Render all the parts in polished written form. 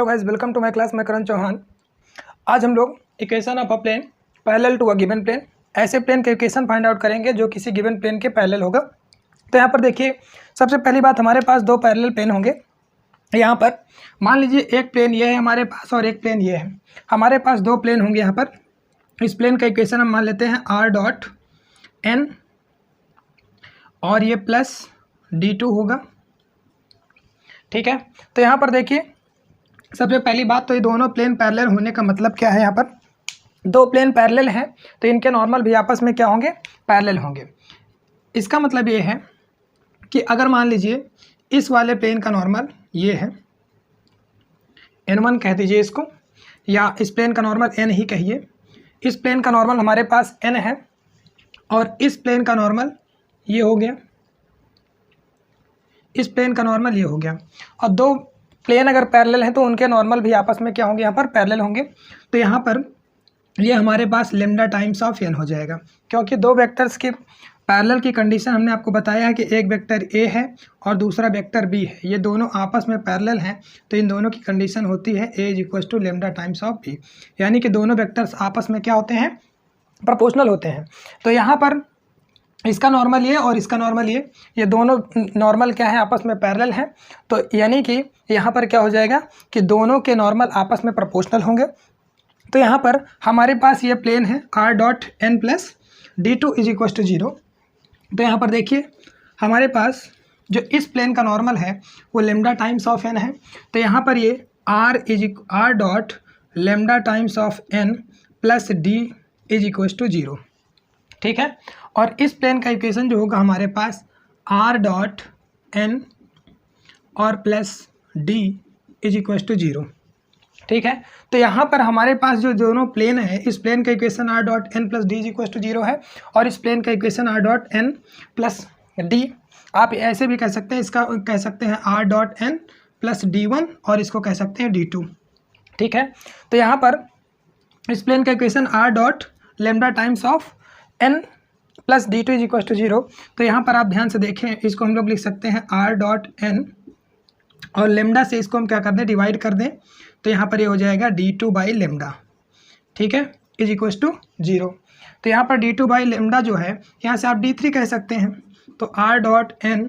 Guys, welcome to my class. मैं करण चौहान। आज हम लोग equation of a plane parallel to a given plane, ऐसे प्लेन के इक्वेशन फाइंड आउट करेंगे जो किसी गिवन प्लेन के पैरेलल होगा। तो यहाँ पर देखिए, सबसे पहली बात, हमारे पास दो पैरेलल प्लेन होंगे। यहाँ पर मान लीजिए एक प्लेन ये है हमारे पास और एक प्लेन ये है। हमारे पास दो प्लेन होंगे। यहाँ पर इस प्लेन का इक्वेशन हम मान लेते हैं r.n और ये प्लस d2 होगा। ठीक है, तो यहाँ पर देखिए, सबसे पहली बात तो ये दोनों प्लेन पैरेलल होने का मतलब क्या है। यहाँ पर दो प्लेन पैरेलल हैं तो इनके नॉर्मल भी आपस में क्या होंगे, पैरेलल होंगे। इसका मतलब ये है कि अगर मान लीजिए इस वाले प्लेन का नॉर्मल ये है, n1 कह दीजिए इसको, या इस प्लेन का नॉर्मल n ही कहिए। इस प्लेन का नॉर्मल हमारे पास n है और इस प्लेन का नॉर्मल ये हो गया, इस प्लेन का नॉर्मल ये हो गया। और दो प्लेन अगर पैरेलल हैं तो उनके नॉर्मल भी आपस में क्या होंगे, यहाँ पर पैरेलल होंगे। तो यहाँ पर ये हमारे पास लेमडा टाइम्स ऑफ n हो जाएगा, क्योंकि दो वेक्टर्स के पैरेलल की कंडीशन हमने आपको बताया है कि एक वेक्टर a है और दूसरा वेक्टर b है, ये दोनों आपस में पैरेलल हैं। तो इन दोनों की कंडीशन होती है a equals to lambda times of b, यानी कि दोनों वेक्टर्स आपस में क्या होते हैं, प्रोपोर्शनल होते हैं। तो यहाँ पर इसका नॉर्मल ये और इसका नॉर्मल ये दोनों नॉर्मल क्या है, आपस में पैरेलल हैं। तो यानी कि यहाँ पर क्या हो जाएगा कि दोनों के नॉर्मल आपस में प्रोपोर्शनल होंगे। तो यहाँ पर हमारे पास ये प्लेन है r.n plus d2 is equal to 0। तो यहाँ पर देखिए, हमारे पास जो इस प्लेन का नॉर्मल है वो लेमडा टाइम्स ऑफ n है। तो यहाँ पर ये r dot lambda times of n plus d is equal to 0। ठीक है, और इस प्लेन का इक्वेशन जो होगा हमारे पास r.n और plus d is equal to 0। ठीक है, तो यहाँ पर हमारे पास जो दोनों प्लेन है, इस प्लेन का equation r.n plus d is equal to 0 है और इस प्लेन का इक्वेशन r.n प्लस d, आप ऐसे भी कह सकते हैं, इसका कह सकते हैं r.n प्लस d1 और इसको कह सकते हैं d2। ठीक है, तो यहाँ पर इस प्लेन का equation r dot lambda times of n plus d2 is equal to 0। तो यहाँ पर आप ध्यान से देखें, इसको हम लोग लिख सकते हैं r.n और लेमडा से इसको हम क्या कर दें, डिवाइड कर दें। तो यहाँ पर ये हो जाएगा d2 बाई लेमडा, ठीक है, इज इक्वल टू 0। तो यहाँ पर d2 बाई लेमडा जो है, यहाँ से आप d3 कह सकते हैं। तो r.n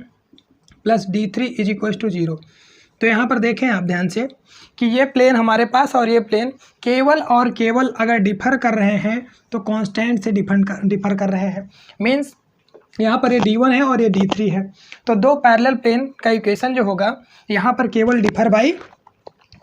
plus d3 is equal to 0। तो यहाँ पर देखें आप ध्यान से कि ये प्लेन हमारे पास और ये प्लेन केवल और केवल अगर डिफर कर रहे हैं तो कांस्टेंट से डिफर कर रहे हैं। मींस यहाँ पर ये d1 है और ये d3 है। तो दो पैरेलल प्लेन का इक्वेशन जो होगा, यहाँ पर केवल डिफर बाई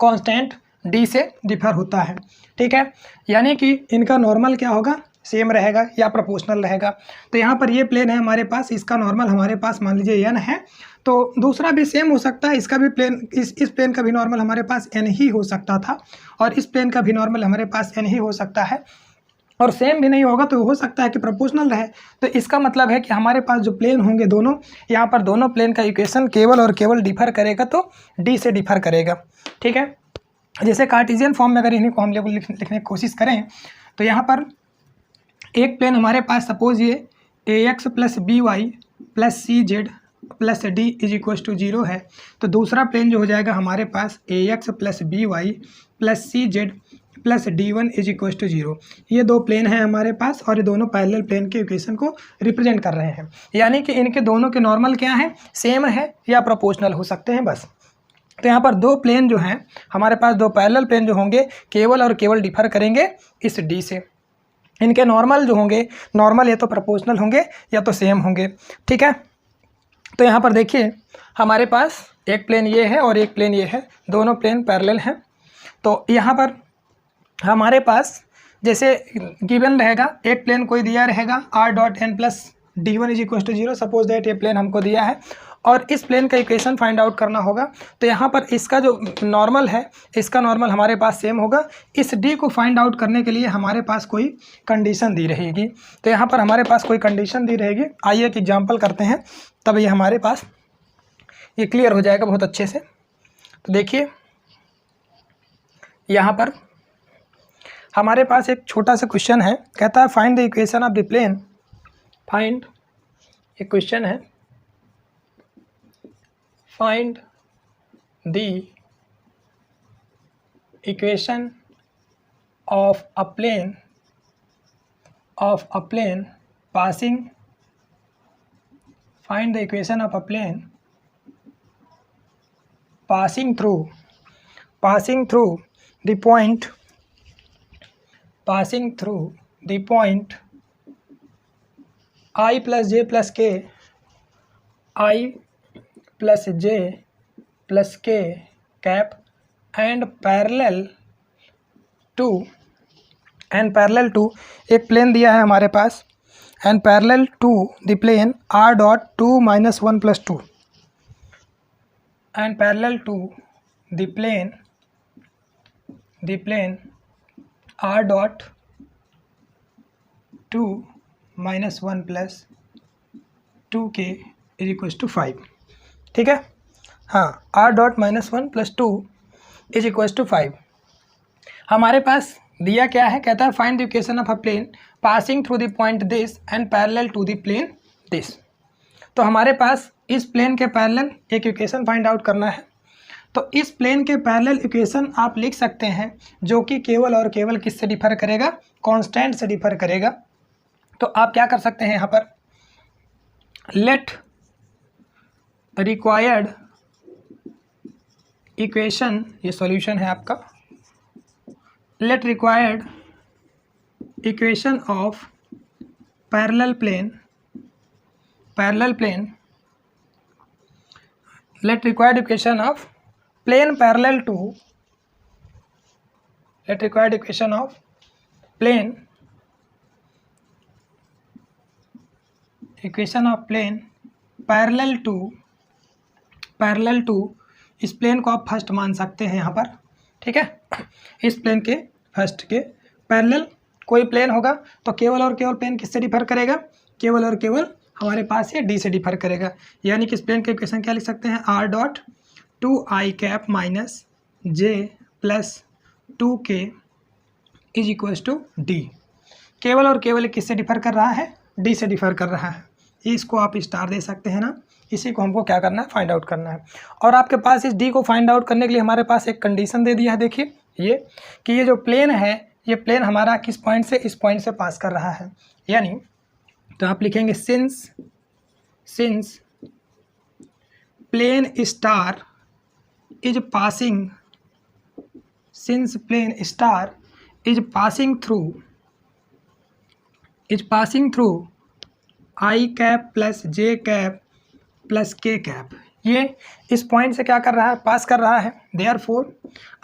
कांस्टेंट d से डिफर होता है। ठीक है, यानी कि इनका नॉर्मल क्या होगा, सेम रहेगा या प्रोपोर्शनल रहेगा। तो यहाँ पर ये प्लेन है हमारे पास, इसका नॉर्मल हमारे पास मान लीजिए n है, तो दूसरा भी सेम हो सकता है, इसका भी प्लेन, इस प्लेन का भी नॉर्मल हमारे पास n ही हो सकता था और इस प्लेन का भी नॉर्मल हमारे पास n ही हो सकता है, और सेम भी नहीं होगा तो हो सकता है कि प्रोपोर्शनल रहे। तो इसका मतलब है कि हमारे पास जो प्लेन होंगे दोनों, यहाँ पर दोनों प्लेन का इक्वेशन केवल और केवल डिफर करेगा तो d से डिफर करेगा। ठीक है, जैसे कार्टेशियन फॉर्म में अगर इन्हीं को हम लोग लिखने की कोशिश करें तो यहाँ पर एक प्लेन हमारे पास, सपोज ये ax plus b y plus c z plus d is equal to 0 है। तो दूसरा प्लेन जो हो जाएगा हमारे पास ax plus b y plus c z plus d1 is equal to 0। ये दो प्लेन हैं हमारे पास और ये दोनों पैरेलल प्लेन के इक्वेशन को रिप्रेजेंट कर रहे हैं, यानी कि इनके दोनों के नॉर्मल क्या है, सेम है या प्रोपोर्शनल हो सकते हैं बस। तो यहाँ पर दो प्लेन जो हैं हमारे पास, दो पैरेलल प्लेन जो होंगे, केवल और केवल डिफर करेंगे इस d से। इनके नॉर्मल जो होंगे, नॉर्मल या तो प्रोपोर्शनल होंगे या तो सेम होंगे। ठीक है, तो यहाँ पर देखिए, हमारे पास एक प्लेन ये है और एक प्लेन ये है, दोनों प्लेन पैरेलल हैं। तो यहाँ पर हमारे पास जैसे गिवन रहेगा, एक प्लेन कोई दिया रहेगा r.n plus d1 is equal to 0। Suppose that ये प्लेन हमको दिया है और इस प्लेन का इक्वेशन फाइंड आउट करना होगा। तो यहाँ पर इसका जो नॉर्मल है, इसका नॉर्मल हमारे पास सेम होगा। इस d को फाइंड आउट करने के लिए हमारे पास कोई कंडीशन दी रहेगी। तो यहाँ पर हमारे पास कोई कंडीशन दी रहेगी, आइए एक एग्जांपल करते हैं, तब ये हमारे पास ये क्लियर हो जाएगा बहुत अच्छे से। तो देखिए, यहाँ पर हमारे पास एक छोटा सा क्वेश्चन है, कहता है find the equation of the plane. Find, एक क्वेश्चन है, find the equation of a plane passing, find the equation of a plane passing through the point I plus j plus k, I plus j plus k cap and parallel to एक plane दिया है हमारे पास, and parallel to the plane r dot 2 minus 1 plus 2 and parallel to the plane r dot 2 minus 1 plus 2k is equals to 5। ठीक है, हाँ, r dot minus 1 plus 2 is equals to 5। हमारे पास दिया क्या है, कहता है find the equation of a plane passing through the point this and parallel to the plane this. तो हमारे पास इस प्लेन के पैरेलल एक इक्वेशन फाइंड आउट करना है। तो इस प्लेन के पैरेलल इक्वेशन आप लिख सकते हैं जो कि केवल और केवल किससे डिफर करेगा, कांस्टेंट से डिफर करेगा। तो आप क्या कर सकते हैं यहाँ पर, लेट रिक्वायर्ड इक्वेशन, ये सॉल्यूशन है आपका, let required equation of parallel plane let required equation of plane parallel to parallel to इस प्लेन को आप फर्स्ट मान सकते हैं यहाँ पर। ठीक है, इस प्लेन के फर्स्ट के पैरेलल कोई प्लेन होगा तो केवल और केवल प्लेन किससे डिफर करेगा, केवल और केवल हमारे पास ये डी से डिफर करेगा। यानी कि इस प्लेन के इक्वेशन क्या लिख सकते हैं, r dot 2i cap minus j plus 2k is equals to d. केवल और केवल किससे डिफर कर रहा है, डी से डिफर कर रहा है। इसको आप स्टार दे सकते हैं ना, इसी को हमको क्या करना है, फाइंड आउट करना है। और आपके पास इस डी को फाइंड आउट करने के लिए हमारे पास एक कंडीशन दे दिया है, देखिए ये कि ये जो प्लेन है, ये प्लेन हमारा किस पॉइंट से, इस पॉइंट से पास कर रहा है। यानी तो आप लिखेंगे since plane star is passing through i cap plus j cap plus k cap, ये इस पॉइंट से क्या कर रहा है, पास कर रहा है। देयरफॉर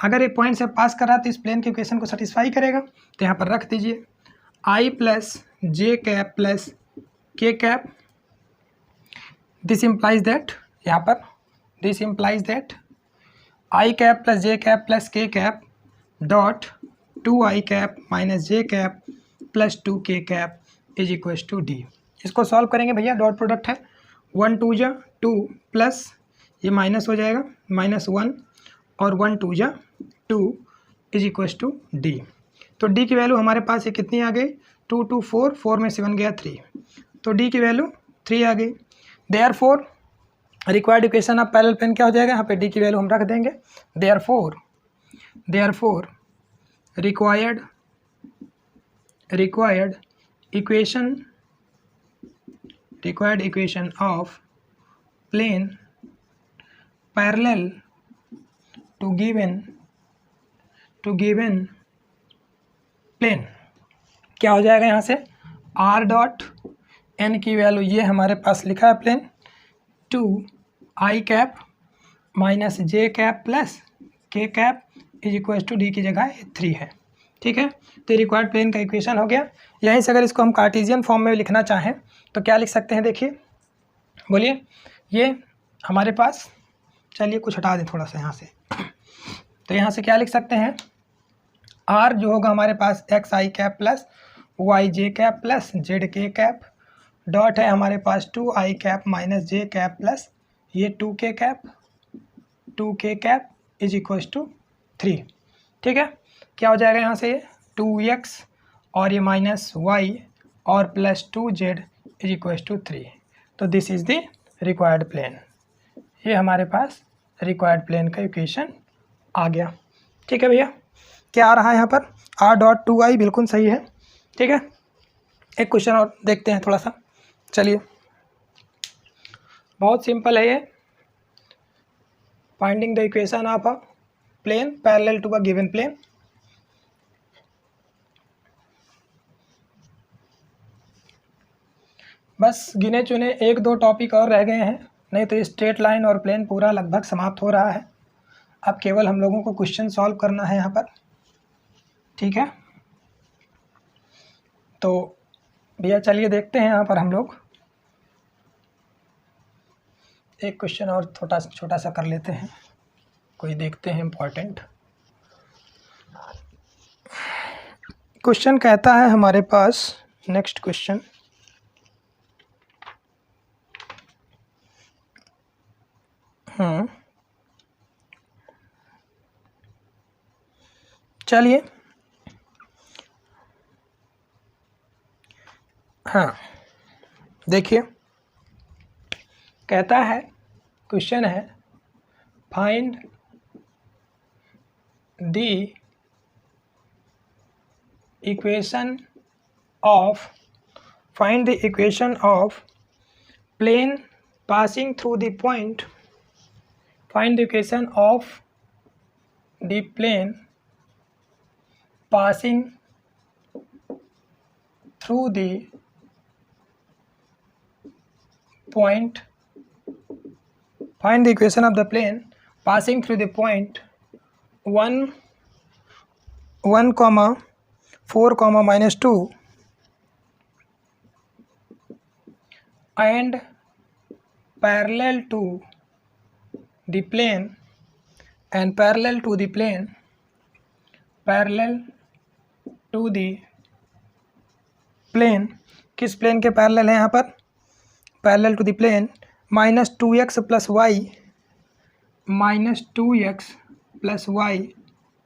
अगर एक पॉइंट से पास कर रहा है तो इस प्लेन के इक्वेशन को सेटिस्फाई करेगा। तो यहाँ पर रख दीजिए i plus j cap plus k cap, this implies that, यहाँ पर this implies that i cap plus j cap plus k cap dot 2i cap minus j cap plus 2k cap is equal to d. इसको solve करेंगे भैया, dot product है, 1 2 जा 2 plus ये minus हो जाएगा -1 और 1 2 जा 2 इज इक्वल टू डी। तो डी की वैल्यू हमारे पास ये कितनी आ गई, 2 2 4, 4 में 7 गया 3, तो डी की वैल्यू 3 आ गई। Therefore required equation of parallel plane क्या हो जाएगा, यहाँ पे डी की वैल्यू हम रख देंगे। Therefore required equation of plane parallel to given plane क्या हो जाएगा, यहाँ से r डॉट n की वैल्यू ये हमारे पास लिखा है plane 2i cap minus j cap plus k cap is equal to d की जगह 3 है। ठीक है, तो रिक्वायर्ड प्लेन का इक्वेशन हो गया। यहीं से अगर इसको हम कार्टेशियन फॉर्म में लिखना चाहें तो क्या लिख सकते हैं, देखिए बोलिए, ये हमारे पास, चलिए कुछ हटा दें थोड़ा सा यहाँ से, तो यहाँ से क्या लिख सकते हैं, r जो होगा हमारे पास xi कैप प्लस वाई जे कैप प्लस जेड के कैप डॉट है हमारे पास 2i cap minus j cap plus ये 2k cap is equal to 3। ठीक है, क्या हो जाएगा यहाँ से 2x और ये माइनस y और plus 2z is equal to 3। तो this is the required plane, ये हमारे पास रिक्वायर्ड प्लेन का इक्वेशन आ गया। ठीक है भैया। क्या आ रहा है यहाँ पर, r.2i, बिल्कुल सही है। ठीक है, एक क्वेश्चन और देखते हैं थोड़ा सा। चलिए, बहुत सिंपल है ये। Finding the equation of a plane parallel to a given plane. बस गिने चुने एक दो टॉपिक और रह गए हैं, नहीं तो स्ट्रेट लाइन और प्लेन पूरा लगभग समाप्त हो रहा है। अब केवल हम लोगों को क्वेश्चन सॉल्व करना है यहाँ पर। ठीक है, तो भैया चलिए देखते हैं यहाँ पर हम लोग एक क्वेश्चन और छोटा सा कर लेते हैं, कोई देखते हैं इम्पोर्टेंट क्वेश्चन। कहता है हमारे पास नेक्स्ट क्वेश्चन, चलिए, हाँ देखिए, कहता है, क्वेश्चन है, find the equation of plane passing through the point, find the equation of the plane passing through the point, find the equation of the plane passing through the point 1, 4, -2 and parallel to the plane किस plane के parallel है यहाँ पर, parallel to the plane -2x + y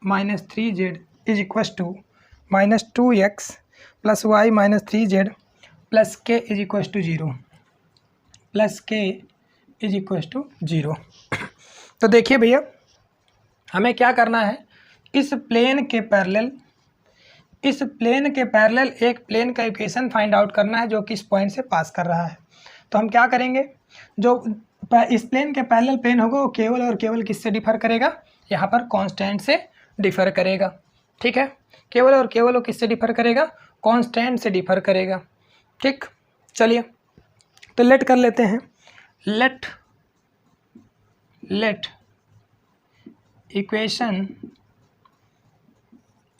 -3z is equals to -2x + y -3z plus k is equals to 0 तो देखिए भैया, हमें क्या करना है, इस प्लेन के पैरेलल एक प्लेन का इक्वेशन फाइंड आउट करना है जो कि इस पॉइंट से पास कर रहा है। तो हम क्या करेंगे, जो इस प्लेन के पैरेलल प्लेन होगा वो केवल और केवल किससे डिफर करेगा, यहाँ पर कांस्टेंट से डिफर करेगा। ठीक है, केवल और केवल वो किससे डिफर करेगा, कांस्टेंट से डिफर करेगा। ठीक, चलिए तो लेट कर लेते हैं, लेट इक्वेशन,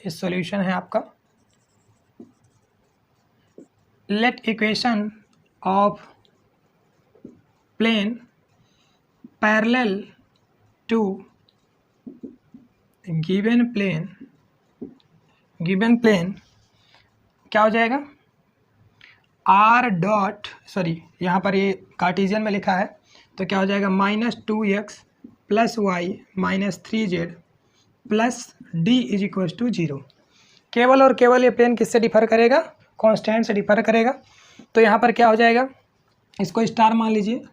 इस सॉल्यूशन है आपका, let equation of plane parallel to given plane क्या हो जाएगा, यहाँ पर ये कार्टेशियन में लिखा है तो क्या हो जाएगा, -2x + y -3z plus d is equal to 0। केवल और केवल ये प्लेन किससे डिफर करेगा, कांस्टेंट से डिफर करेगा। तो यहाँ पर क्या हो जाएगा, इसको स्टार मान लीजिए,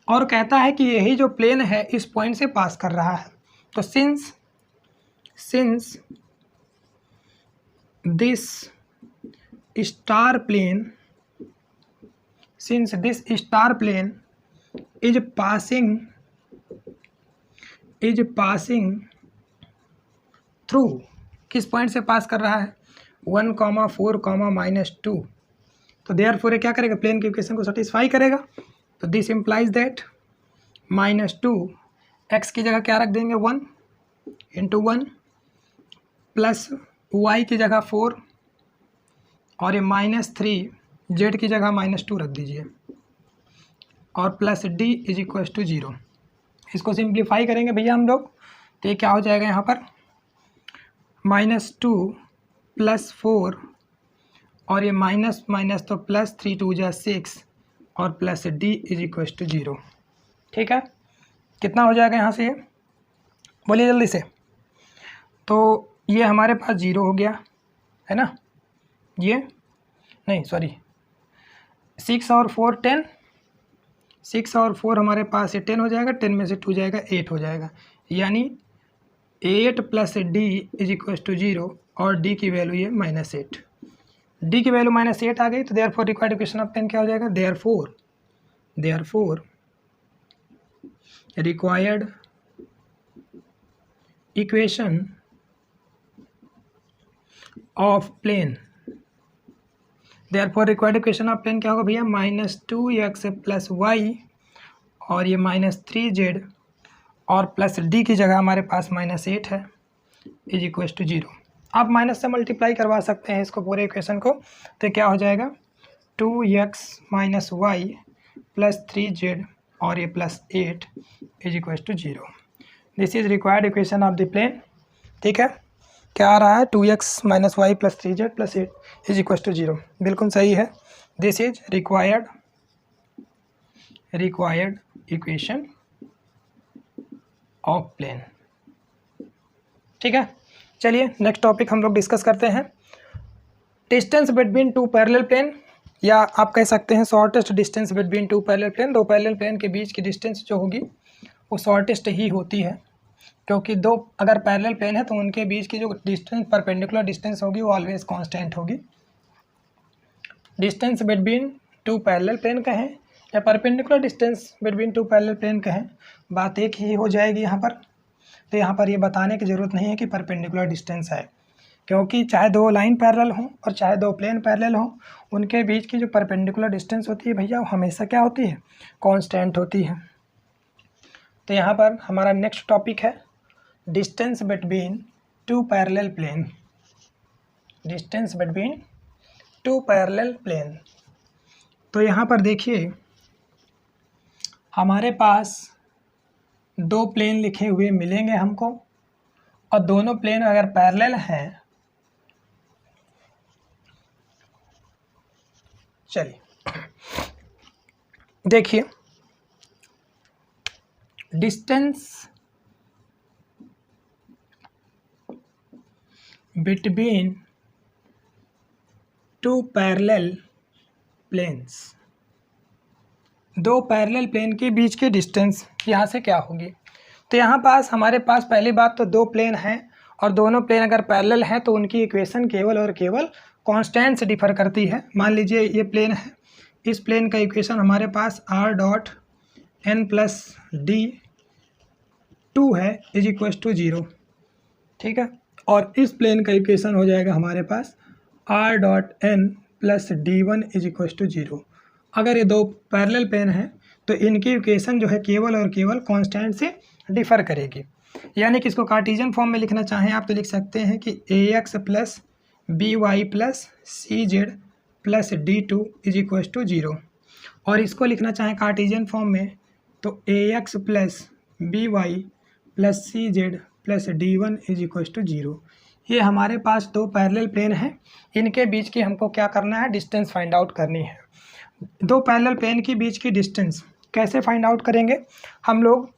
और कहता है कि यही जो प्लेन है इस पॉइंट से पास कर रहा है। तो since this star plane is passing through, किस पॉइंट से पास कर रहा है, 1, 4, -2, तो देयरफॉर क्या करेगा, प्लेन के इक्वेशन को सेटिस्फाई करेगा। तो दिस इम्प्लाइज दैट -2 x की जगह क्या रख देंगे, 1 × 1 प्लस y की जगह 4 और ये -3 z की जगह -2 रख दीजिए और plus d is equal to 0। इसको सिंप्लीफाई करेंगे भैया हम लोग, तो ये क्या हो जाएगा यहाँ पर, -2 + 4 और ये माइनस तो प्लस 3 × 2 = 6 और plus d is equal to 0। ठीक है, कितना हो जाएगा यहाँ से, ये बोलिए जल्दी से। तो ये हमारे पास 0 हो गया है ना, ये नहीं सॉरी 6 और 4 10, 6 और 4 हमारे पास ये 10 हो जाएगा, 10 में से 2 जाएगा 8 हो जाएगा, यानी 8 plus d is equal to 0 और डी की वैल्यू ये -8। डी की वैल्यू -8 आ गई तो therefore required equation of plane क्या हो जाएगा, therefore required equation of plane, therefore required equation of plane क्या होगा भैया, -2x प्लस वाई और ये -3z और प्लस डी की जगह हमारे पास -8 है इज इक्वल टू 0। आप माइनस से मल्टीप्लाई करवा सकते हैं इसको पूरे इक्वेशन को, तो क्या हो जाएगा 2x minus y plus 3z और ये +8 is equal to 0। This is required equation of the plane. ठीक है, क्या आ रहा है 2x minus y plus 3z plus 8 is equal to 0, बिल्कुल सही है। This is required equation of plane. ठीक है, चलिए नेक्स्ट टॉपिक हम लोग डिस्कस करते हैं, distance between two parallel plane, या आप कह सकते हैं shortest distance between two parallel plane. दो पैरेलल प्लेन के बीच की डिस्टेंस जो होगी वो शॉर्टेस्ट ही होती है, क्योंकि दो अगर पैरेलल प्लेन है तो उनके बीच की जो डिस्टेंस परपेंडिकुलर डिस्टेंस होगी वो ऑलवेज कांस्टेंट होगी। Distance between two parallel plane कहें या perpendicular distance between two parallel plane कहें, बात एक ही हो जाएगी यहाँ पर। तो यहाँ पर ये बताने की ज़रूरत नहीं है कि परपेंडिकुलर डिस्टेंस है, क्योंकि चाहे दो लाइन पैरेलल हों और चाहे दो प्लेन पैरेलल हों, उनके बीच की जो परपेंडिकुलर डिस्टेंस होती है भैया वो हमेशा क्या होती है, कांस्टेंट होती है। तो यहाँ पर हमारा नेक्स्ट टॉपिक है distance between two parallel plane, distance between two parallel plane. तो यहाँ पर देखिए हमारे पास दो प्लेन लिखे हुए मिलेंगे हमको, और दोनों प्लेन अगर पैरेलल हैं, चलिए देखिए distance between two parallel planes, दो पैरेलल प्लेन के बीच के डिस्टेंस यहाँ से क्या होगी। तो यहाँ पास हमारे पास पहली बात तो दो प्लेन हैं और दोनों प्लेन अगर पैरेलल हैं तो उनकी इक्वेशन केवल और केवल कांस्टेंट से डिफर करती है। मान लीजिए ये प्लेन है, इस प्लेन का इक्वेशन हमारे पास r.n+d2 है इज इक्वल टू 0। ठीक है, और इस प्लेन का इक्वेशन हो जाएगा हमारे पास r.n+d1 इज इक्वल टू 0। अगर ये दो पैरेलल प्लेन हैं तो इनकी इक्वेशन जो है केवल और केवल कांस्टेंट से डिफर करेगी। यानी कि इसको कार्टेशियन फॉर्म में लिखना चाहें आप तो लिख सकते हैं कि ax plus by plus cz plus d2 is equal to 0, और इसको लिखना चाहें कार्टेशियन फॉर्म में तो ax plus by plus cz plus d1 is equal to 0। ये हमारे पास दो पैरेलल प्लेन हैं, इनके बीच की हमको क्या करना है, डिस्टेंस फाइंड आउट करनी है। दो पैरेलल प्लेन के बीच की डिस्टेंस कैसे फाइंड आउट करेंगे, हम लोग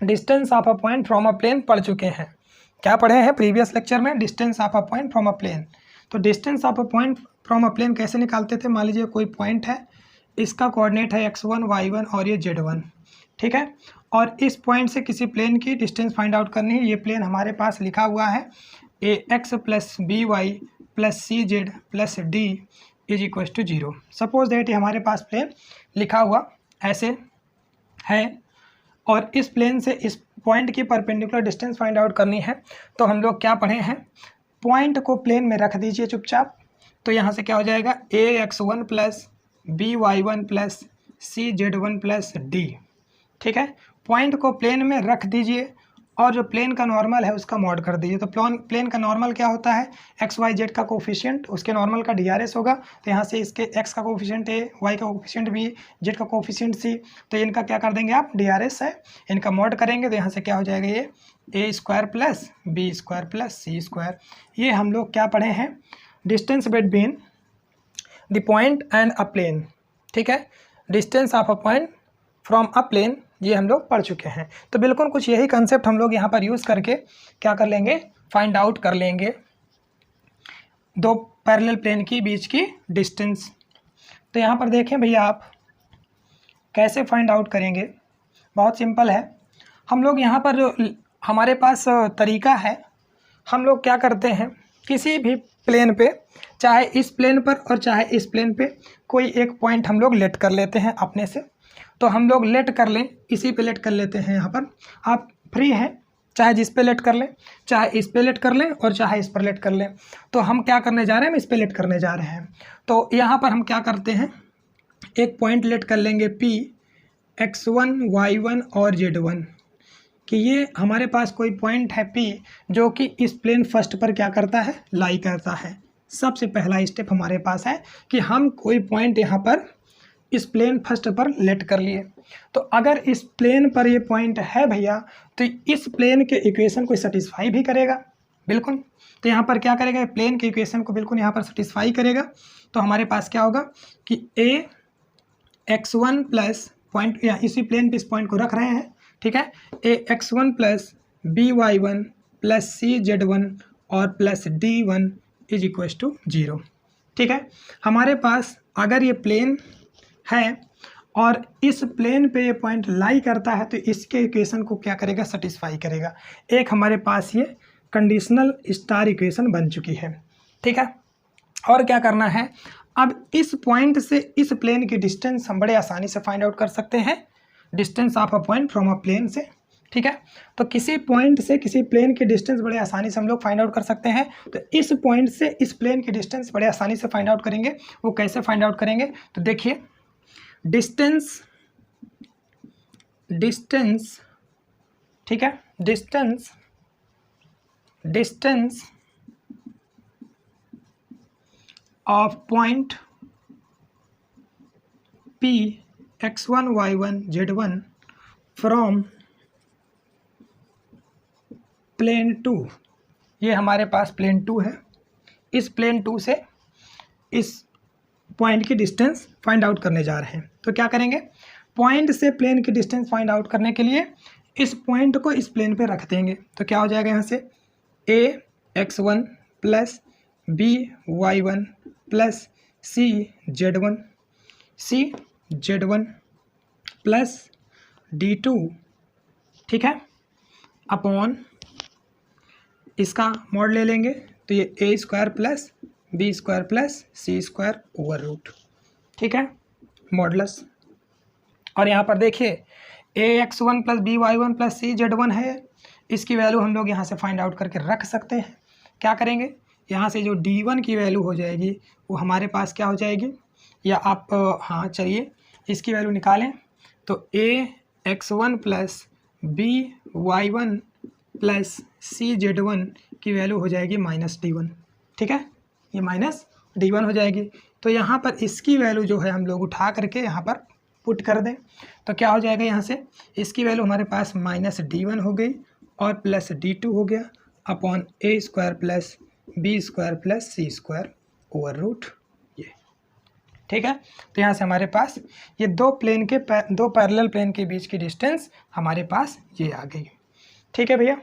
distance of a point from a plane पढ़ चुके हैं। क्या पढ़े हैं प्रीवियस लेक्चर में, distance of a point from a plane. तो distance of a point from a plane कैसे निकालते थे, मान लीजिए कोई पॉइंट है, इसका कोऑर्डिनेट है x1 y1 और ये z1। ठीक है, और इस पॉइंट से किसी प्लेन की डिस्टेंस फाइंड आउट करनी है। ये प्लेन हमारे पास लिखा हुआ है ax plus by plus cz plus d is equal to 0। Suppose that ये हमारे पास प्लेन लिखा हुआ ऐसे है और इस प्लेन से इस पॉइंट की परपेंडिकुलर डिस्टेंस फाइंड आउट करनी है। तो हम लोग क्या पढ़े हैं, पॉइंट को प्लेन में रख दीजिए चुपचाप। तो यहाँ से क्या हो जाएगा ax1 plus by1 plus cz1 plus d। ठीक है, पॉइंट को प्लेन में रख दीजिए और जो प्लेन का नॉर्मल है उसका मॉड कर दीजिए। तो प्लेन का नॉर्मल क्या होता है, एक्स वाई जेड का कोफिशिएंट, उसके नॉर्मल का DRS होगा। तो यहाँ से इसके x का कोफिशिएंट A, y का कोफिशिएंट B, z का कोफिशिएंट C, तो इनका क्या कर देंगे आप, DRS है, इनका मॉड करेंगे। तो यहाँ से क्या हो जाएगा, ये a² plus b² plus c²। ये हम लोग क्या पढ़े हैं, distance between the point and a plane. ठीक है, distance of a point from a plane, ये हम लोग पढ़ चुके हैं। तो बिल्कुल कुछ यही कंसेप्ट हम लोग यहाँ पर यूज़ करके क्या कर लेंगे, फाइंड आउट कर लेंगे दो पैरेलल प्लेन की बीच की डिस्टेंस। तो यहाँ पर देखें भैया आप कैसे फाइंड आउट करेंगे, बहुत सिंपल है। हम लोग यहाँ पर जो हमारे पास तरीका है, हम लोग क्या करते हैं, किसी भी प्लेन पे, चाहे इस प्लेन पर और चाहे इस प्लेन पे, कोई एक पॉइंट हम लोग लेट कर लेते हैं अपने से। तो हम लोग लेट कर लें, इसी पे लेट कर लेते हैं। यहाँ पर आप फ्री हैं, चाहे जिस पे लेट कर लें, चाहे इस पे लेट कर लें और चाहे इस पर लेट कर लें। तो हम क्या करने जा रहे हैं, हम इस पे लेट करने जा रहे हैं। तो यहाँ पर हम क्या करते हैं, एक पॉइंट लेट कर लेंगे P x1 y1 और z1, कि ये हमारे पास कोई पॉइंट है P जो कि इस प्लेन फर्स्ट पर क्या करता है, लाई करता है। सबसे पहला स्टेप हमारे पास है कि हम कोई पॉइंट यहाँ पर इस प्लेन फर्स्ट पर लेट कर लिए। तो अगर इस प्लेन पर ये पॉइंट है भैया, तो इस प्लेन के इक्वेशन को सेटिस्फाई भी करेगा, बिल्कुल। तो यहाँ पर क्या करेगा, प्लेन के इक्वेशन को बिल्कुल यहाँ पर सेटिस्फाई करेगा। तो हमारे पास क्या होगा कि a x1 प्लस पॉइंट, या इसी प्लेन पे इस पॉइंट को रख रहे हैं, ठीक है, a x1 plus b y1 plus c z1 और plus d1 is equal to 0। ठीक है, हमारे पास अगर ये प्लेन है और इस प्लेन पे ये पॉइंट लाई करता है, तो इसके इक्वेशन को क्या करेगा, सेटिस्फाई करेगा। एक हमारे पास ये कंडीशनल स्टार इक्वेशन बन चुकी है। ठीक है, और क्या करना है, अब इस पॉइंट से इस प्लेन की डिस्टेंस हम बड़े आसानी से फाइंड आउट कर सकते हैं, distance of a point from a plane से। ठीक है, तो किसी पॉइंट से किसी प्लेन की डिस्टेंस बड़े आसानी से हम लोग फाइंड आउट कर सकते हैं। तो इस पॉइंट से इस प्लेन की डिस्टेंस बड़े आसानी से फाइंड आउट करेंगे। वो कैसे फाइंड आउट करेंगे, तो देखिए, डिस्टेंस, ठीक है, distance of point P x1 y1 z1 from plane 2, ये हमारे पास प्लेन 2 है। इस प्लेन 2 से इस पॉइंट की डिस्टेंस फाइंड आउट करने जा रहे हैं। तो क्या करेंगे, पॉइंट से प्लेन की डिस्टेंस फाइंड आउट करने के लिए इस पॉइंट को इस प्लेन पे रख देंगे। तो क्या हो जाएगा, यहाँ से a x1 plus b y1 plus c z1 plus d2, ठीक है, अपॉन इसका मॉड ले लेंगे, तो ये a square plus b square plus c square over root. ठीक है, मॉडलस। और यहाँ पर देखिए ax1 plus B y1 plus सी z1 है, इसकी वैल्यू हम लोग यहाँ से फाइंड आउट करके रख सकते हैं। क्या करेंगे, यहाँ से जो d1 की वैल्यू हो जाएगी वो हमारे पास क्या हो जाएगी, या आप हाँ चलिए इसकी वैल्यू निकालें। तो ax1 plus B y1 plus सी z1 की वैल्यू हो जाएगी -d1। ठीक है, ये -d1 हो जाएगी। तो यहाँ पर इसकी वैल्यू जो है हम लोग उठा करके यहाँ पर पुट कर दें, तो क्या हो जाएगा, यहाँ से इसकी वैल्यू हमारे पास -d1 हो गई और प्लस d2 हो गया upon a square plus b square plus c square over root ये। ठीक है, तो यहाँ से हमारे पास ये दो पैरेलल प्लेन के बीच की डिस्टेंस हमारे पास ये आ गई। ठीक है भैया,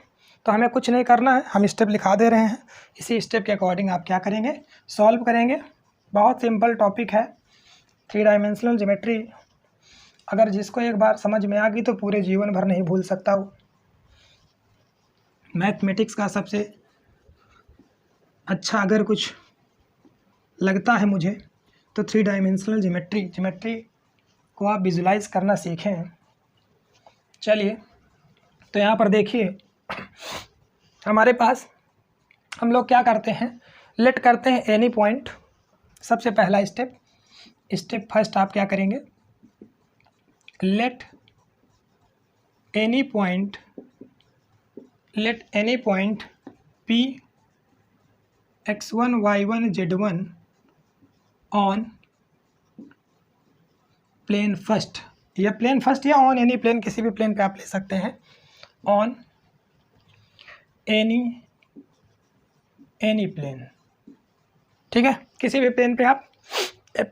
तो हमें कुछ नहीं करना है, हम स्टेप लिखा दे रहे हैं, इसी स्टेप के अकॉर्डिंग आप क्या करेंगे, सॉल्व करेंगे। बहुत सिंपल टॉपिक है, 3 डायमेंशनल ज्योमेट्री। अगर जिसको एक बार समझ में आ गई तो पूरे जीवन भर नहीं भूल सकता वो। मैथमेटिक्स का सबसे अच्छा अगर कुछ लगता है मुझे तो 3 डायमेंशनल ज्योमेट्री को आप विजुलाइज करना सीखें। चलिए, तो यहाँ पर देखिए हमारे पास हम लोग क्या करते हैं, लेट करते हैं एनी पॉइंट। सबसे पहला स्टेप फर्स्ट आप क्या करेंगे, let any point P x1 y1 z1 on plane first, या प्लेन फर्स्ट या ऑन एनी प्लेन, किसी भी प्लेन पे आप ले सकते हैं, ऑन एनी प्लेन। ठीक है, किसी भी प्लेन पे आप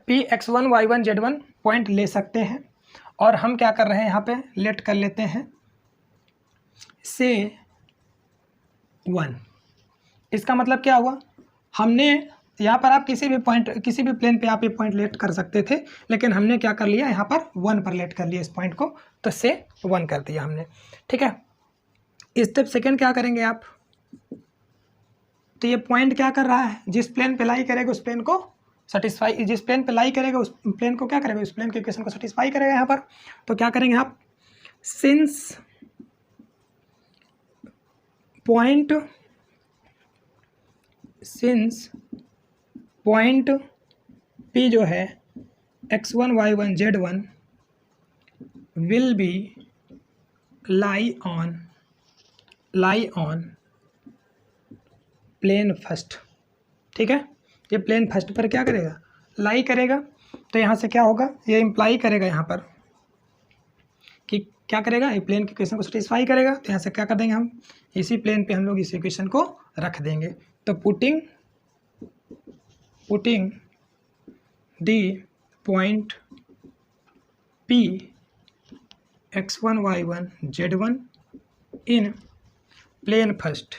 P x1 y1 z1 point ले सकते हैं। और हम क्या कर रहे हैं, यहाँ पे लेट कर लेते हैं से 1। इसका मतलब क्या हुआ, हमने यहाँ पर आप किसी भी प्लेन पे आप ये पॉइंट लेट कर सकते थे, लेकिन हमने क्या कर लिया, यहाँ पर 1 पर लेट कर लिया इस पॉइंट को, तो से 1 कर दिया हमने। ठीक है, स्टेप सेकंड क्या करेंगे आप, तो ये पॉइंट क्या कर रहा है, जिस प्लेन पे लाई करेगा उस प्लेन को सेटिस्फाई, जिस प्लेन पे लाई करेगा उस प्लेन को क्या करेगा, उस प्लेन के इक्वेशन को सेटिस्फाई करेगा यहाँ पर। तो क्या करेंगे आप, सिंस पॉइंट P जो है x1 y1 z1 will be lie on plane first, ठीक है। ये प्लेन फर्स्ट पर क्या करेगा, लाई करेगा। तो यहाँ से क्या होगा, ये इम्प्लाई करेगा यहाँ पर कि क्या करेगा, ये प्लेन के इक्वेशन को सेटिस्फाई करेगा। तो यहाँ से क्या कर देंगे हम, इसी प्लेन पे हम लोग इस इक्वेशन को रख देंगे। तो putting the point P x1 y1 z1 in plane first,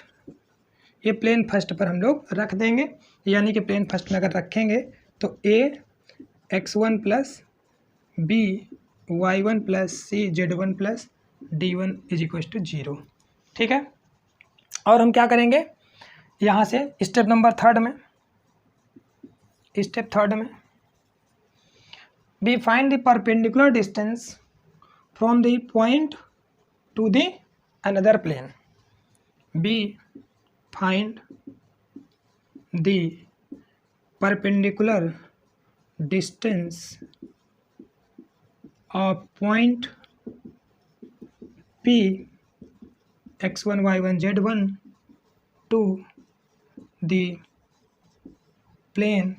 ये प्लेन फर्स्ट पर हम लोग रख देंगे। यानी कि प्लेन फर्स्ट में अगर रखेंगे तो A x1 plus B y1 plus C z1 plus d1 is equal to 0, ठीक है। और हम क्या करेंगे यहाँ से स्टेप नंबर थर्ड में, we find the perpendicular distance from the point to the another plane. We find the perpendicular distance of point P x1 y1 z1 to the plane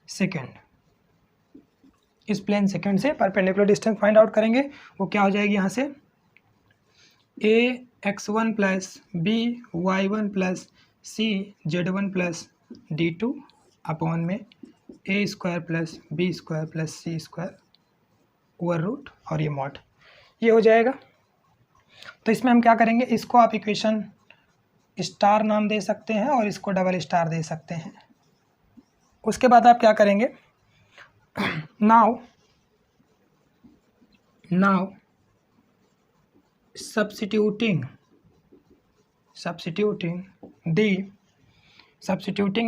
second. इस प्लेन सेकेंड से perpendicular distance find out करेंगे। वो क्या हो जाएगी यहाँ से, a x1 plus b y1 plus c z1 plus d2 upon में a square plus b square plus c square over root और ये मॉड, ये हो जाएगा। तो इसमें हम क्या करेंगे, इसको आप इक्वेशन स्टार नाम दे सकते हैं और इसको डबल स्टार दे सकते हैं। उसके बाद आप क्या करेंगे, now substituting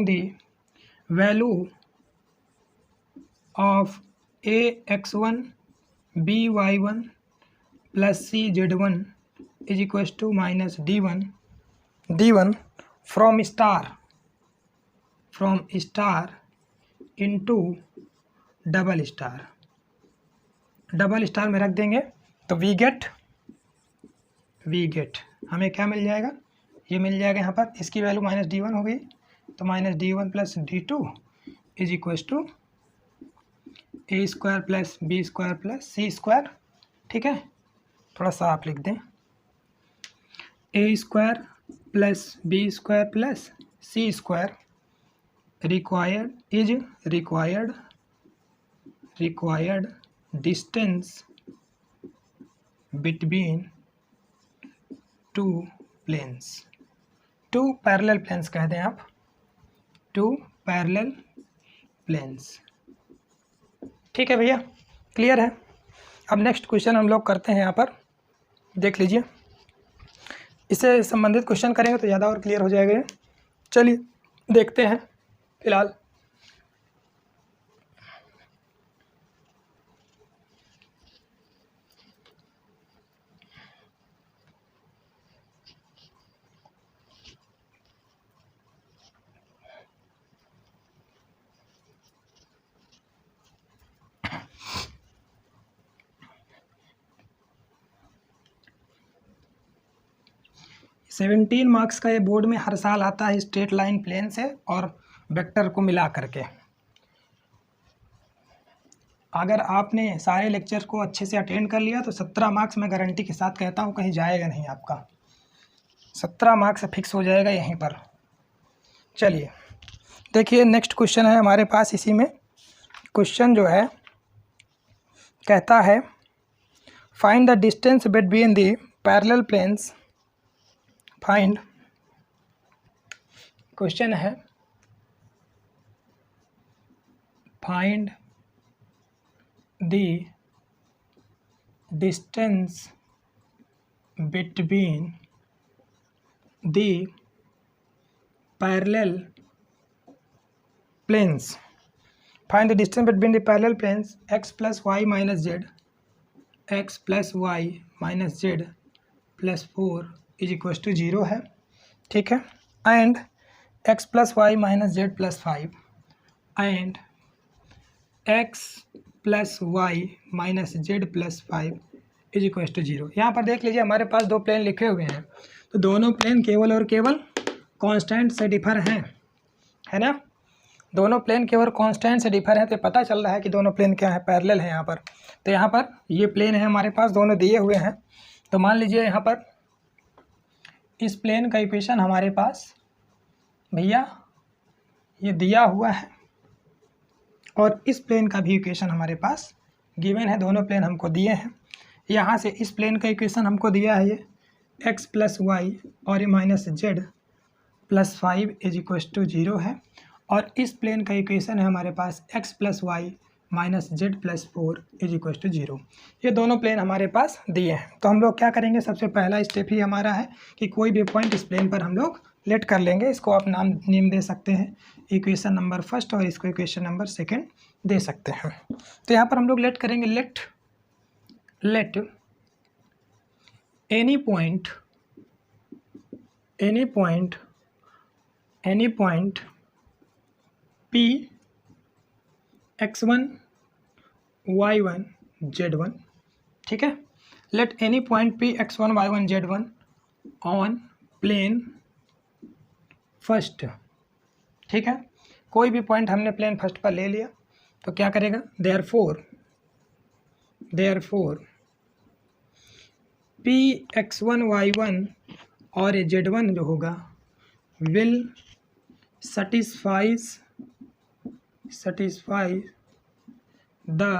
the value of a x1 b y1 plus c z1 is equals to minus d1 from star into double star में रख देंगे। तो वी गेट हमें क्या मिल जाएगा, ये मिल जाएगा यहाँ पर, इसकी वैल्यू माइनस d1 हो गई। तो minus d1 plus d2 is equal to a square plus b square plus c square, ठीक है। थोड़ा सा आप लिख दें, a square plus b square plus c square required distance between two parallel planes कह दें आप, two parallel planes, ठीक है भैया, क्लियर है। अब नेक्स्ट क्वेश्चन हम लोग करते हैं, यहाँ पर देख लीजिए, इससे संबंधित क्वेश्चन करेंगे तो ज़्यादा और क्लियर हो जाएगा ये। चलिए देखते हैं फिलहाल। सेवेंटीन मार्क्स का ये बोर्ड में हर साल आता है, स्ट्रेट लाइन प्लेन से और वेक्टर को मिला करके। अगर आपने सारे लेक्चर को अच्छे से अटेंड कर लिया तो 17 मार्क्स मैं गारंटी के साथ कहता हूँ कहीं जाएगा नहीं आपका, 17 मार्क्स फिक्स हो जाएगा यहीं पर। चलिए देखिए नेक्स्ट क्वेश्चन है हमारे पास, इसी में क्वेश्चन जो है कहता है find the distance between the parallel planes. Find, question है find the distance between the parallel planes. Find the distance between the parallel planes x plus y minus z, x plus y minus z plus 4 is equal to 0 है, ठीक है। And x plus y minus z plus 5 and x plus y minus z plus 5 is equal to 0। यहाँ पर देख लीजिए हमारे पास दो plane लिखे हुए हैं, तो दोनों प्लेन केवल और केवल कांस्टेंट से डिफर हैं, है ना। दोनों प्लेन केवल कांस्टेंट से डिफर हैं, तो पता चल रहा है कि दोनों प्लेन क्या है, पैरेलल है यहाँ पर। तो यहाँ पर ये प्लेन है हमारे पास, दोनों दिए हुए हैं। तो मान लीजिए यहाँ पर इस प्लेन का इक्वेशन हमारे पास भैया ये दिया हुआ है, और इस प्लेन का भी इक्वेशन हमारे पास गिवन है, दोनों प्लेन हमको दिए हैं। यहाँ से इस प्लेन का इक्वेशन हमको दिया है ये x प्लस वाई और ये minus z plus 5 is equal to 0 है, और इस प्लेन का इक्वेशन है हमारे पास x plus y minus z plus 4 is equal to 0। ये दोनों प्लेन हमारे पास दिए हैं। तो हम लोग क्या करेंगे, सबसे पहला स्टेप ही हमारा है कि कोई भी पॉइंट इस प्लेन पर हम लोग लेट कर लेंगे। इसको आप नेम दे सकते हैं इक्वेशन नंबर फर्स्ट, और इसको इक्वेशन नंबर सेकंड दे सकते हैं। तो यहाँ पर हम लोग लेट करेंगे, let any point P x1 y1 z1, ठीक है। Let any point P x1 y1 z1 on plane first, ठीक है। कोई भी पॉइंट हमने प्लेन फर्स्ट पर ले लिया, तो क्या करेगा, देयरफॉर P x1 y1 और z1 जो होगा will satisfies the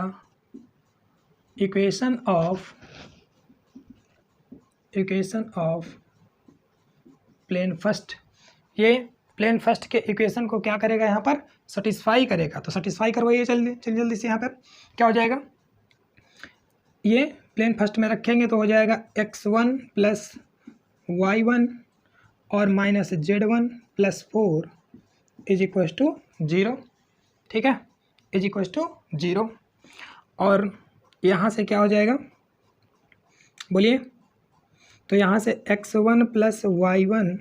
equation of plane first. ये प्लेन फर्स्ट के इक्वेशन को क्या करेगा, यहाँ पर सेटिस्फाई करेगा। तो सेटिस्फाई करवाइए जल्दी से। यहाँ पर क्या हो जाएगा, ये प्लेन फर्स्ट में रखेंगे तो हो जाएगा x1 प्लस y1 और minus z1 plus 4 is equal to 0, ठीक है, इज इक्वल टू 0। और यहाँ से क्या हो जाएगा, बोलिए। तो यहाँ से x1 प्लस y1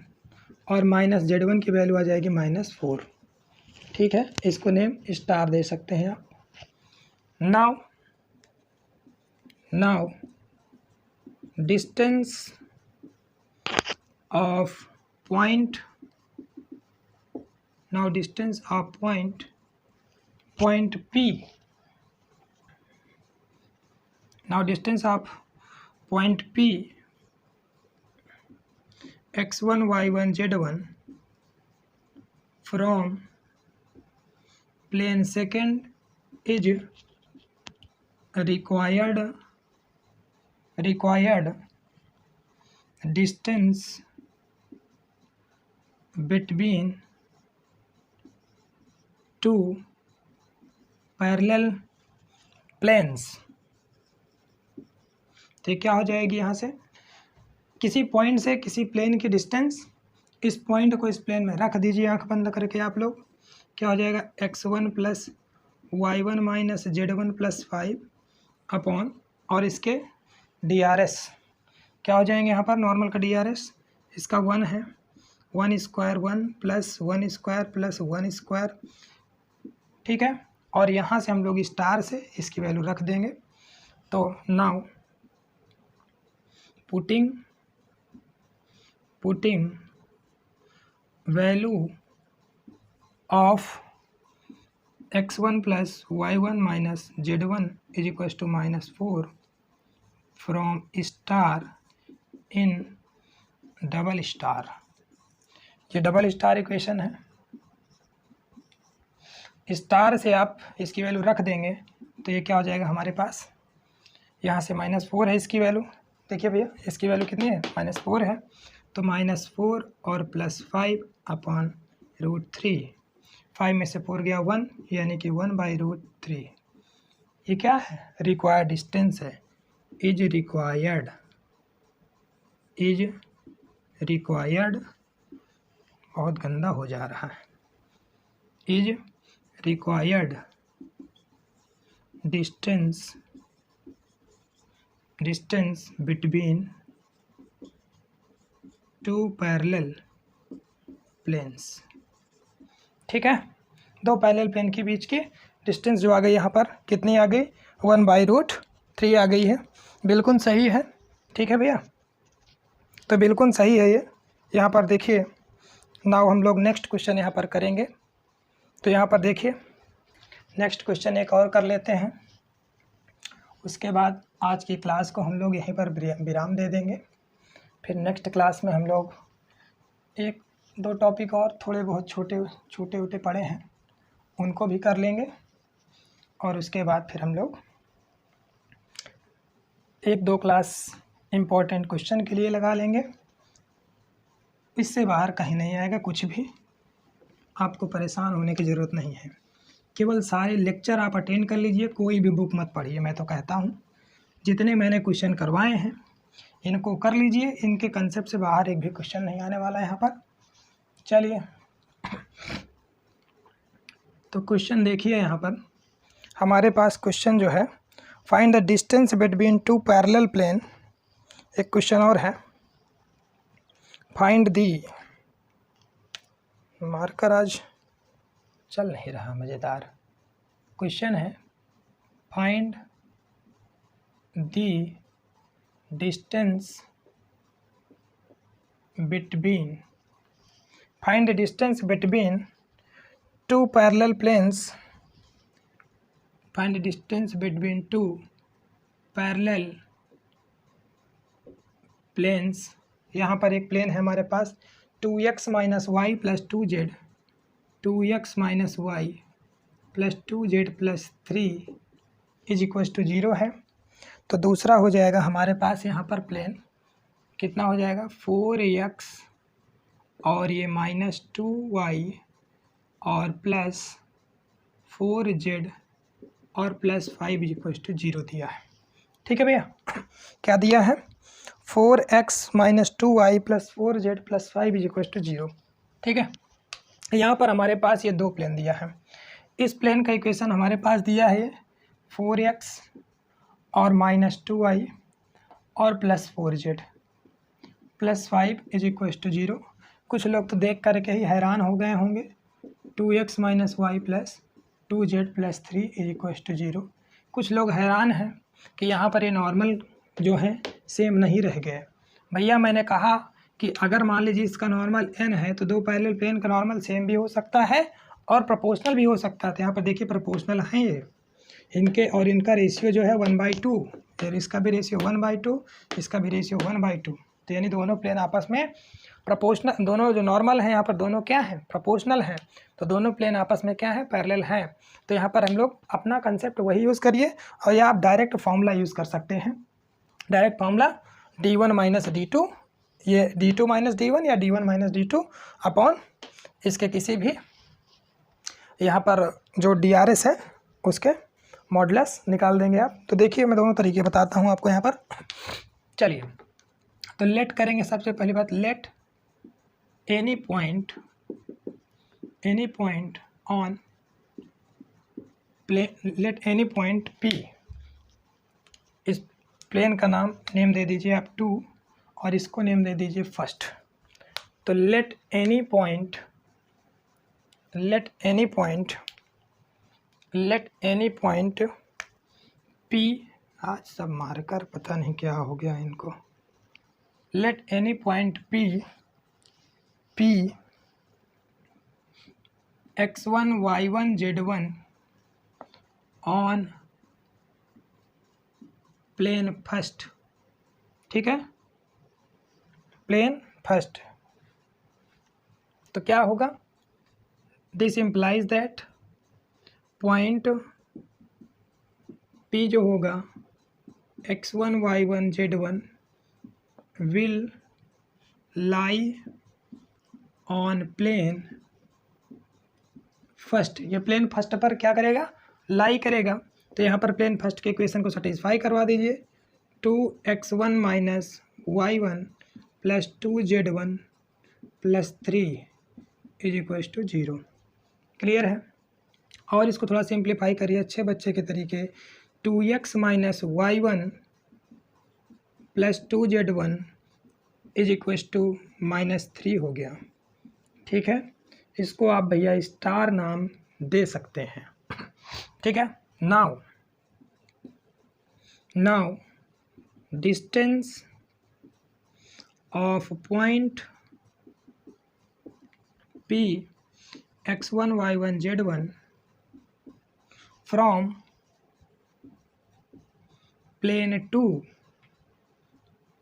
और माइनस z1 की वैल्यू आ जाएगी -4, ठीक है। इसको नेम स्टार दे सकते हैं आप। Now distance of point P, now distance of point P x1 y1 z1 from plane second is required distance between two parallel planes. तो क्या हो जाएगी, यहाँ से किसी पॉइंट से किसी प्लेन की डिस्टेंस, इस पॉइंट को इस प्लेन में रख दीजिए आंख बंद करके आप लोग। क्या हो जाएगा, x1 plus y1 minus z1 plus 5 upon, और इसके DRS क्या हो जाएंगे, यहाँ पर नॉर्मल का DRS इसका 1 है, 1 square 1 plus 1 square plus 1 square, ठीक है। और यहाँ से हम लोग स्टार से इसकी वैल्यू रख देंगे। तो now putting value of x1 plus y1 minus z1 is equal to -4 from star in double star. ये डबल स्टार इक्वेशन है, स्टार से आप इसकी वैल्यू रख देंगे तो ये क्या हो जाएगा हमारे पास, यहाँ से -4 है इसकी वैल्यू। देखिए भैया इसकी वैल्यू कितनी है, -4 है, तो -4 और +5 अपॉन √3, 5 में से 4 गया 1, यानी कि 1/√3। ये क्या है, रिक्वायर्ड डिस्टेंस है, इज रिक्वायर्ड, बहुत गंदा हो जा रहा है, is required distance between two parallel planes. ठीक है, दो पैरेलल प्लेन के बीच की डिस्टेंस जो आ गई यहाँ पर कितनी आ गई, 1/√3 आ गई है। बिल्कुल सही है। ठीक है भैया, तो बिल्कुल सही है ये। यहाँ पर देखिए, नाउ हम लोग नेक्स्ट क्वेश्चन यहाँ पर करेंगे। तो यहाँ पर देखिए, नेक्स्ट क्वेश्चन एक और कर लेते हैं, उसके बाद आज की क्लास को हम लोग यहीं पर विराम दे देंगे। फिर नेक्स्ट क्लास में हम लोग एक दो टॉपिक और थोड़े बहुत छोटे पड़े हैं उनको भी कर लेंगे, और उसके बाद फिर हम लोग एक दो क्लास इम्पोर्टेंट क्वेश्चन के लिए लगा लेंगे। इससे बाहर कहीं नहीं आएगा कुछ भी, आपको परेशान होने की ज़रूरत नहीं है। केवल सारे लेक्चर आप अटेंड कर लीजिए, कोई भी बुक मत पढ़िए। मैं तो कहता हूँ जितने मैंने क्वेश्चन करवाए हैं इनको कर लीजिए, इनके कंसेप्ट से बाहर एक भी क्वेश्चन नहीं आने वाला है यहाँ पर। चलिए, तो क्वेश्चन देखिए, यहाँ पर हमारे पास क्वेश्चन जो है, find the distance between two parallel plane. एक क्वेश्चन और है, फाइंड दी, मार्कर आज चल नहीं रहा, मज़ेदार क्वेश्चन है, find the distance between, find the distance between two parallel planes, find the distance between two parallel planes. यहाँ पर एक प्लेन है हमारे पास 2x - y + 2z, 2x - y + 2z + 3 = 0 है। तो दूसरा हो जाएगा हमारे पास यहाँ पर प्लेन कितना हो जाएगा, 4x और ये -2y और +4z और +5 = 0 दिया है। ठीक है भैया, क्या दिया है, 4x - 2y + 4z + 5 = 0। ठीक है, यहाँ पर हमारे पास ये दो प्लेन दिया है। इस प्लेन का इक्वेशन हमारे पास दिया है 4x और -2y और +4z + 5 = 0। कुछ लोग तो देख करके ही हैरान हो गए होंगे, 2x - y + 2z + 3 = 0। कुछ लोग हैरान हैं कि यहाँ पर ये नॉर्मल जो है सेम नहीं रह गए। भैया मैंने कहा कि अगर मान लीजिए इसका नॉर्मल n है तो दो पैरेलल प्लेन का नॉर्मल सेम भी हो सकता है और प्रोपोर्शनल भी हो सकता है। तो यहाँ पर देखिए प्रोपोर्शनल हैं ये, इनके और इनका रेशियो जो है 1/2, फिर इसका भी रेशियो 1/2, इसका भी रेशियो 1/2। तो यानी दोनों प्लेन आपस में प्रोपोर्शनल, दोनों जो नॉर्मल हैं यहाँ पर दोनों क्या हैं, प्रोपोर्शनल हैं। तो दोनों प्लेन आपस में क्या है, पैरेलल हैं। तो यहाँ पर हम लोग अपना कंसेप्ट वही यूज़ करिए, और या आप डायरेक्ट फार्मूला यूज़ कर सकते हैं। डायरेक्ट फार्मूला d1 - d2, ये d2 - d1 या d1 - d2 अपॉन इसके किसी भी यहाँ पर जो DRS है उसके मॉडुलस निकाल देंगे आप। तो देखिए मैं दोनों तरीके बताता हूँ आपको यहाँ पर। चलिए, तो लेट करेंगे सबसे पहली बात, let any point on plane, let any point P, इस प्लेन का नेम दे दीजिए आप 2 और इसको नेम दे दीजिए फर्स्ट। तो लेट एनी पॉइंट P, आज सब मारकर पता नहीं क्या हो गया इनको। Let any point P x1 y1 z1 on plane first. ठीक है, प्लेन फर्स्ट। तो क्या होगा, this implies that point P जो होगा x1 y1 z1 will lie on plane first. ये प्लेन फर्स्ट पर क्या करेगा, लाई करेगा। तो यहाँ पर प्लेन फर्स्ट के इक्वेशन को सेटिस्फाई करवा दीजिए, 2x1 - y1 plus 2z1 plus 3 is equal to 0। Clear है। और इसको थोड़ा सिंप्लीफाई करिए अच्छे बच्चे के तरीके। 2x minus y1 plus 2z1 is equal to -3 हो गया। ठीक है, इसको आप भैया स्टार नाम दे सकते हैं। ठीक है। Now distance of point P x1 y1 z1 from plane 2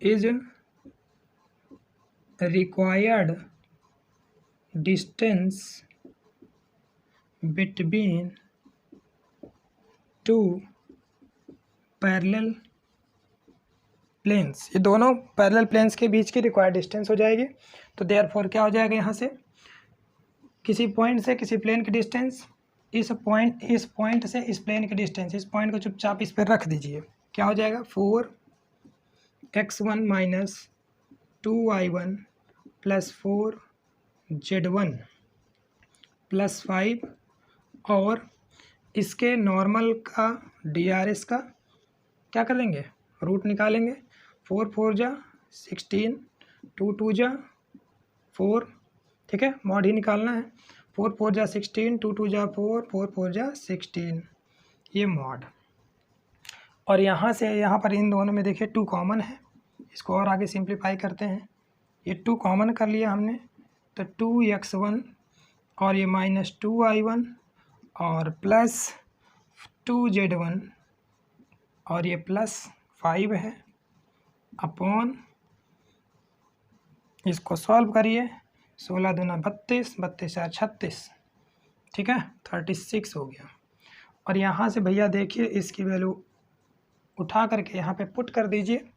is required distance between two parallel planes. ये दोनों पैरेलल प्लेन्स के बीच की रिक्वायर्ड डिस्टेंस हो जाएगी। तो देयरफॉर क्या हो जाएगा, यहाँ से किसी पॉइंट से किसी प्लेन की डिस्टेंस, इस पॉइंट से इस प्लेन की डिस्टेंस, इस पॉइंट को चुपचाप इस पर रख दीजिए। क्या हो जाएगा, 4x1 minus 2y1 plus 4z1 plus 5 और इसके नॉर्मल का DRS का क्या कर लेंगे, रूट निकालेंगे। 4 4 जा 16, 2 2 जा 4। ठीक है, मॉड ही निकालना है। 4 4 जा 16, 2 2 जा 4, 4 4 जा 16, ये मॉड। और यहाँ से यहाँ पर इन दोनों में देखिए 2 कॉमन है। इसको और आगे सिंप्लीफाई करते हैं। ये 2 कॉमन कर लिया हमने, तो 2x1 और ये माइनस 2y1 और प्लस 2z1 और ये प्लस 5 है अपॉन, इसको सॉल्व करिए। 16 दूना 32, 32 4 36। ठीक है, 36 हो गया। और यहाँ से भैया देखिए इसकी वैल्यू उठा करके यहाँ पे पुट कर दीजिए।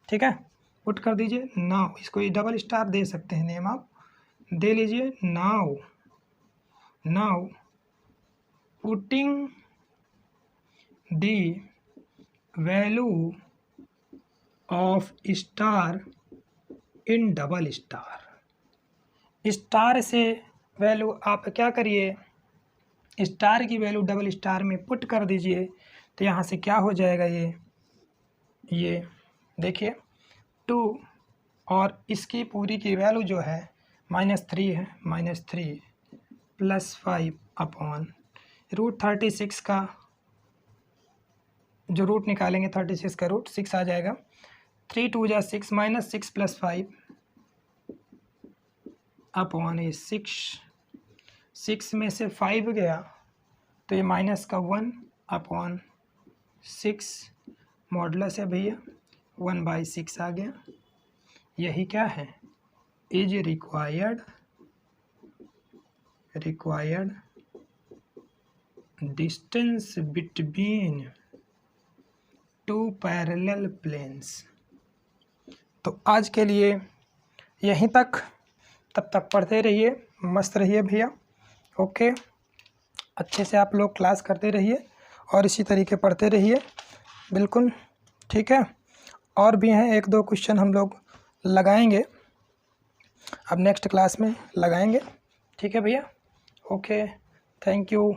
ठीक है, पुट कर दीजिए। नाउ इसको ये डबल स्टार दे सकते हैं, नेम आप दे लीजिए। Now putting the value of star in double star. Star से वैल्यू आप क्या करिए, स्टार की वैल्यू डबल स्टार में पुट कर दीजिए। तो यहाँ से क्या हो जाएगा, ये देखिए 2 और इसकी पूरी की वैल्यू जो है -3 है, -3 प्लस 5 अपॉन रूट 36 का जो रूट निकालेंगे, 36 का रूट 6 आ जाएगा। 3 2 जा 6 माइनस 6 प्लस 5 अपॉन ये 6 में से 5 गया तो ये माइनस का 1 अपॉन 6 मॉडुलस है भैया 1/6 आ गया। यही क्या है, is required distance between 2 parallel planes. तो आज के लिए यहीं तक, तब तक पढ़ते रहिए, मस्त रहिए भैया। ओके, अच्छे से आप लोग क्लास करते रहिए और इसी तरीके पढ़ते रहिए। बिल्कुल ठीक है। और भी हैं 1 2 क्वेश्चन हम लोग लगाएंगे, अब नेक्स्ट क्लास में लगाएंगे। ठीक है भैया। Okay, thank you.